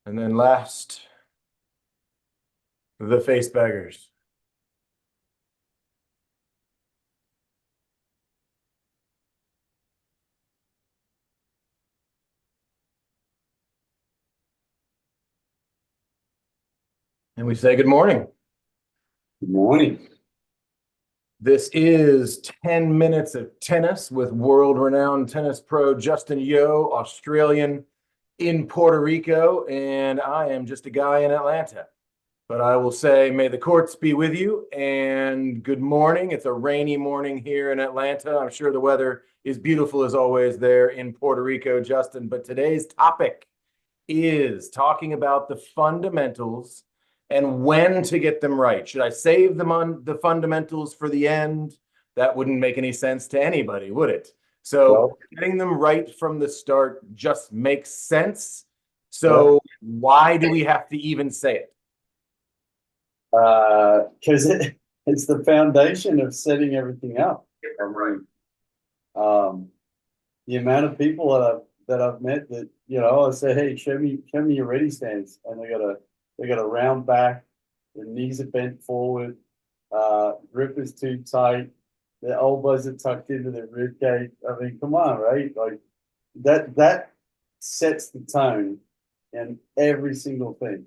And then last, the face beggars. And we say good morning. Good morning. This is 10 minutes of tennis with world-renowned tennis pro Justin Yeo, Australian in Puerto Rico, and I am just a guy in Atlanta. But I will say, may the courts be with you, and good morning. It's a rainy morning here in Atlanta. I'm sure the weather is beautiful as always there in Puerto Rico, Justin. But today's topic is talking about the fundamentals and when to get them right. Should I save them on the fundamentals for the end? That wouldn't make any sense to anybody, would it? So getting them right from the start just makes sense. So why do we have to even say it? Because it's the foundation of setting everything up. The amount of people that I've met that, I say, hey, show me your ready stance, and they got a round back, the knees are bent forward, grip is too tight, the elbows are tucked into the rib cage. I mean, come on, right? Like that sets the tone in every single thing.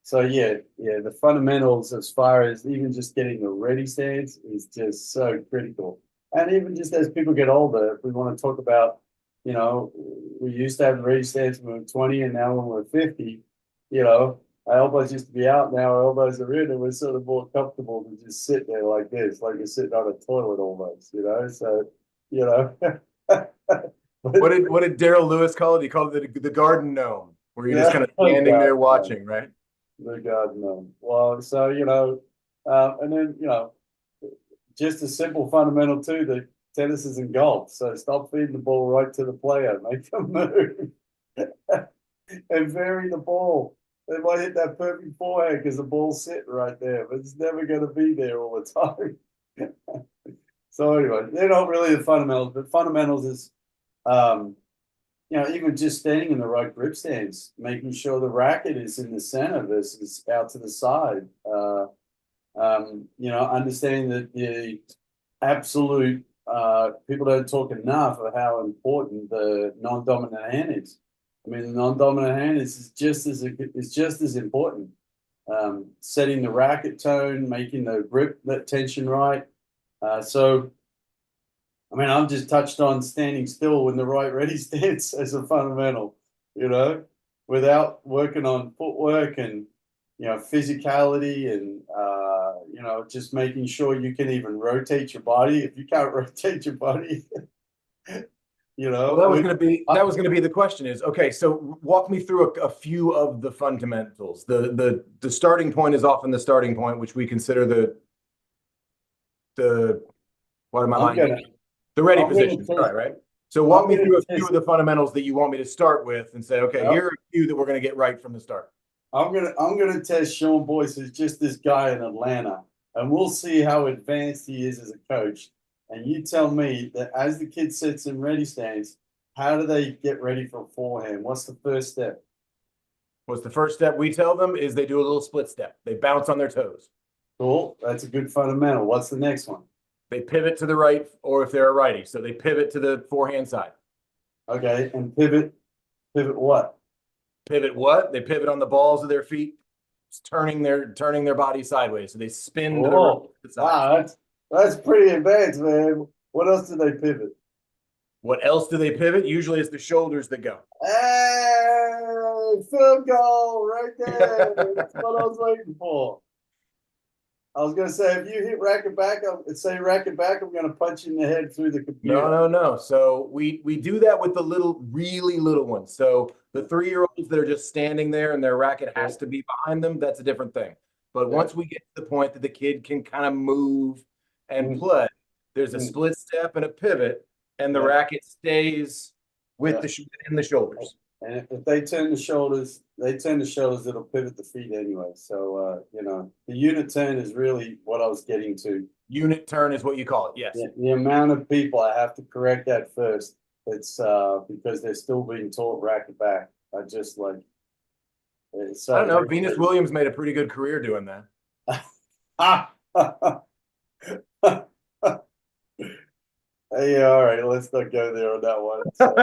So yeah, the fundamentals as far as even just getting the ready stance is just so critical. And even just as people get older, if we want to talk about, we used to have the ready stance when we were 20, and now when we're 50, our elbows used to be out, now our elbows are in, and we're sort of more comfortable to just sit there like this, like you're sitting on a toilet almost, So, What did Daryl Lewis call it? He called it the garden gnome, where you're just kind of standing there watching, right? The garden gnome. Well, so and then just a simple fundamental too that tennis is in golf. So stop feeding the ball right to the player, make them move, and vary the ball. They might hit that perfect forehand because the ball's sitting right there, but it's never going to be there all the time. So anyway, they're not really the fundamentals, but fundamentals is, even just standing in the right grip stance, making sure the racket is in the center versus out to the side. Understanding that the absolute people don't talk enough of how important the non-dominant hand is. I mean, the non-dominant hand is just as important. Setting the racket tone, making the grip that tension right. I've just touched on standing still in the right ready stance as a fundamental, without working on footwork and, physicality and, just making sure you can even rotate your body. If you can't rotate your body, Well, that was going to be the question is, okay, so walk me through a few of the fundamentals. The starting point is often the starting point, which we consider the ready position, right? So walk me through a few of the fundamentals that you want me to start with and say, okay, here are a few that we're going to get right from the start. I'm gonna test Shawn Boyce as just this guy in Atlanta, and we'll see how advanced he is as a coach. And you tell me that as the kid sits in ready stance, how do they get ready for forehand? What's the first step? What's the first step we tell them is they do a little split step. They bounce on their toes. Cool. That's a good fundamental. What's the next one? They pivot to the right, or if they're a righty, so they pivot to the forehand side. Okay, and pivot what? Pivot what? They pivot on the balls of their feet, turning their body sideways, so they spin to the side. Wow, that's pretty advanced, man. What else do they pivot? What else do they pivot? Usually it's the shoulders that go. Hey, field goal right there. That's what I was waiting for. I was going to say, if you hit racket back, I'm going to punch you in the head through the computer. No. So we do that with the really little ones. So the 3-year-olds that are just standing there and their racket has to be behind them, that's a different thing. But once we get to the point that the kid can kind of move and play, there's a split step and a pivot, and the racket stays with in the shoulders. And if they turn the shoulders, it'll pivot the feet anyway. So, the unit turn is really what I was getting to. Unit turn is what you call it, yes. The amount of people, I have to correct that first. It's because they're still being taught racket back. are just like, I don't know. Venus Williams made a pretty good career doing that. Yeah, all right, let's not go there on that one. So,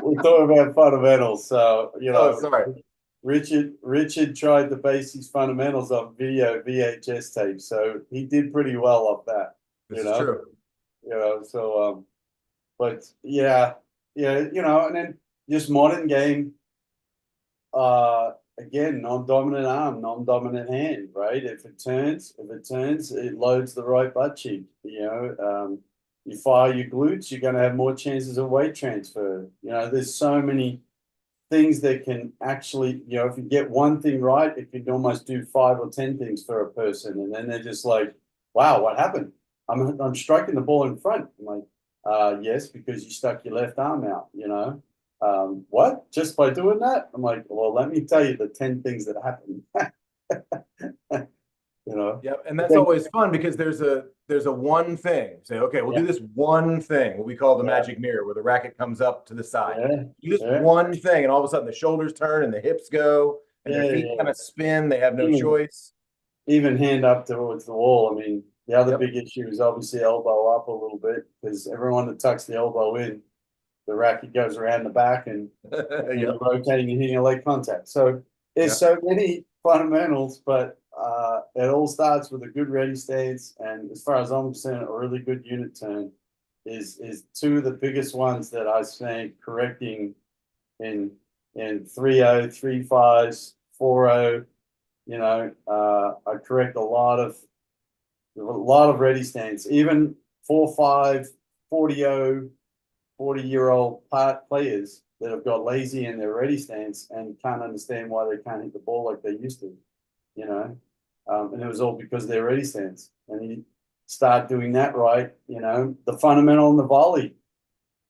we're talking about fundamentals, so Oh, sorry. Richard tried to base his fundamentals on video VHS tape, so he did pretty well off that. This is true. So but yeah, and then just modern game, again, non-dominant arm, non-dominant hand, right? If it turns, it loads the right butt cheek. You fire your glutes, you're going to have more chances of weight transfer. There's so many things that can actually, if you get one thing right, it can almost do 5 or 10 things for a person, and then they're just like, "Wow, what happened? I'm striking the ball in front." I'm like, "Yes, because you stuck your left arm out." What? Just by doing that? I'm like, "Well, let me tell you the 10 things that happen." Yeah, and that's always fun because there's a one thing. Say, okay, we'll do this one thing, what we call the magic mirror, where the racket comes up to the side. Do this one thing, and all of a sudden the shoulders turn and the hips go, and their feet kind of spin. They have no choice. Even hand up towards the wall. I mean, the other big issue is obviously elbow up a little bit, because everyone that tucks the elbow in, the racket goes around the back and you're rotating and hitting a leg contact. So there's so many fundamentals, but it all starts with a good ready stance. And as far as I'm concerned, a really good unit turn is two of the biggest ones that I think correcting in 3-0, 3-5s, 4-0. I correct a lot of ready stance, even 4-5, 40-0, 40-year-old players that have got lazy in their ready stance and can't understand why they can't hit the ball like they used to, and it was all because of their ready stance. And you start doing that right, the fundamental in the volley.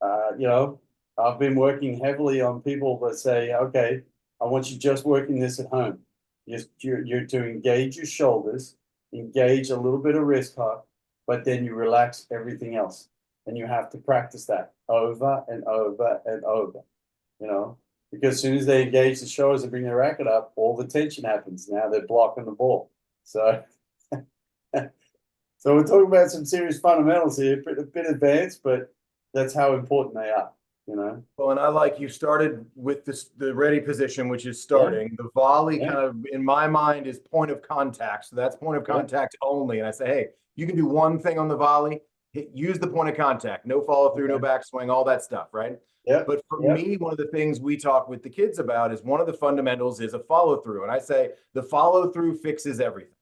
I've been working heavily on people that say, okay, I want you just working this at home. You're to engage your shoulders, engage a little bit of wrist hook, but then you relax everything else. And you have to practice that over and over and over, because as soon as they engage the shoulders and bring their racket up, all the tension happens. Now they're blocking the ball. So, so we're talking about some serious fundamentals here, a bit advanced, but that's how important they are. Well, and I like you started with the ready position, which is starting. The volley kind of, in my mind, is point of contact. So that's point of contact only. And I say, hey, you can do one thing on the volley, use the point of contact, no follow through, no backswing, all that stuff, right? But for me, one of the things we talk with the kids about is one of the fundamentals is a follow through. And I say the follow through fixes everything.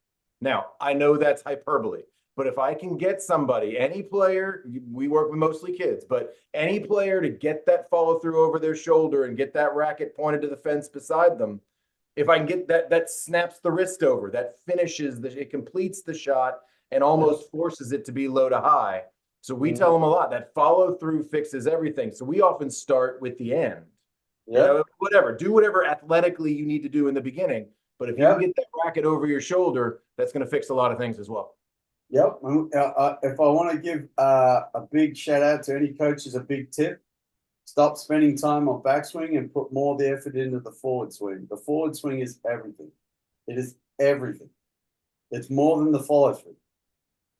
Now, I know that's hyperbole. But if I can get somebody, any player, we work with mostly kids, but any player to get that follow through over their shoulder and get that racket pointed to the fence beside them, if I can get that snaps the wrist over, that finishes, it completes the shot and almost forces it to be low to high. So we tell them a lot that follow through fixes everything. So we often start with the end. Whatever, do whatever athletically you need to do in the beginning. But if you can get that racket over your shoulder, that's going to fix a lot of things as well. Yep. If I want to give a big shout out to any coaches, a big tip: stop spending time on backswing and put more of the effort into the forward swing. The forward swing is everything. It is everything. It's more than the follow through,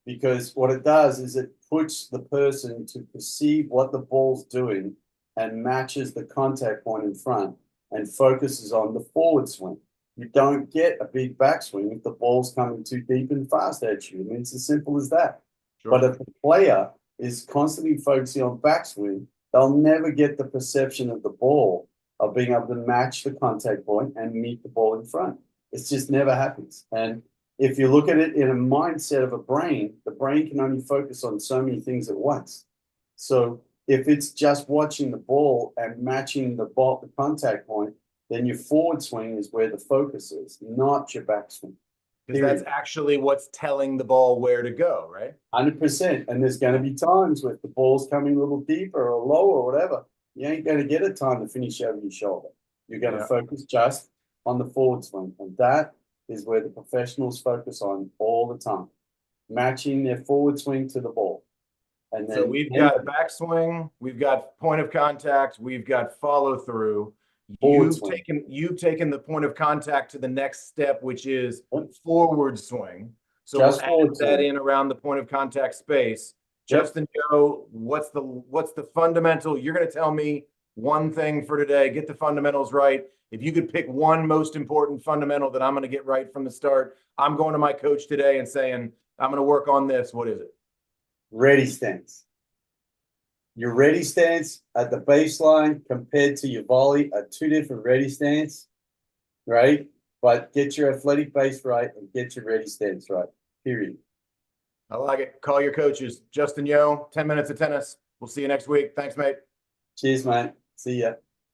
because what it does is it puts the person to perceive what the ball's doing and matches the contact point in front and focuses on the forward swing. You don't get a big backswing if the ball's coming too deep and fast at you. I mean, it's as simple as that. But if the player is constantly focusing on backswing, they'll never get the perception of the ball of being able to match the contact point and meet the ball in front. It just never happens. And if you look at it in a mindset of a brain, the brain can only focus on so many things at once. So if it's just watching the ball and matching the ball, the contact point, then your forward swing is where the focus is, not your backswing. Because that's actually what's telling the ball where to go, right? 100%. And there's going to be times where the ball's coming a little deeper or lower or whatever. You ain't going to get a time to finish over your shoulder. You're going to focus just on the forward swing. And that is where the professionals focus on all the time, matching their forward swing to the ball. And then so we've got backswing, we've got point of contact, we've got follow through. Forward swing. You've taken the point of contact to the next step, which is Yep. forward swing. So Just we'll add forward that swing. in around the point of contact space. Yep. Justin, Joe, what's the fundamental? You're going to tell me one thing for today. Get the fundamentals right. If you could pick one most important fundamental that I'm going to get right from the start, I'm going to my coach today and saying, I'm going to work on this. What is it? Ready stance. Your ready stance at the baseline compared to your volley are two different ready stance, right? But get your athletic base right and get your ready stance right, period. I like it. Call your coaches. Justin Yo, 10 minutes of tennis. We'll see you next week. Thanks, mate. Cheers, mate. See ya.